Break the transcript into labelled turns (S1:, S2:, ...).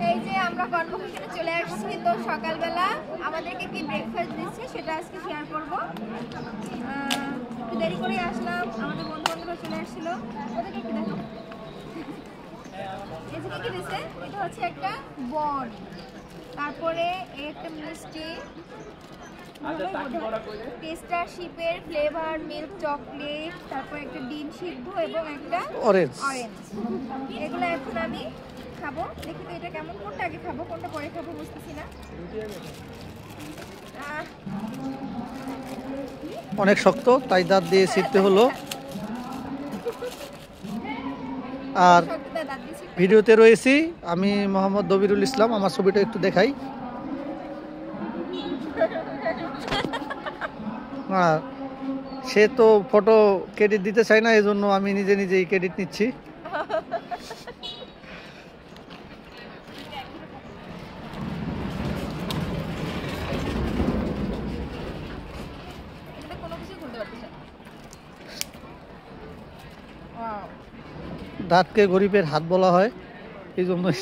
S1: এই যে আমরা কর্মক্ষেত্রে চলে আসছি, তো সকালবেলা আমাদেরকে কি ব্রেকফাস্ট দিচ্ছে সেটা আজকে শেয়ার করব। একটু দেরি করে আসলাম, আমাদের বন্ধু বান্ধবরা চলে আসছিল। ওদেরকে কি দেখো, এদিকে কি দিচ্ছে, এটা হচ্ছে একটা বন, তারপরে এই একটা মিষ্টি টেস্টার শিপের ফ্লেভার মিল্ক চকলেট, তারপর একটা ডিম সিদ্ধ এবং একটা
S2: অরেঞ্জ।
S1: এগুলো এখন আমি খাবো। দেখি তো এটা কেমন, কোনটা আগে খাবো কোনটা পরে খাবো বুঝতেছি না।
S2: অনেক শক্ত, তাই দাঁত দিয়ে ছিঁড়তে হলো। আর ভিডিওতে রয়েছি আমি মোহাম্মদ দবিরুল ইসলাম। আমার ছবিটা একটু দেখাই। সে তো ফটো ক্রেডিট দিতে চায় না, এজন্য আমি নিজে নিজেই ক্রেডিট নিচ্ছি। দাঁতকে গরিবের হাত বলা হয়, এই জন্যই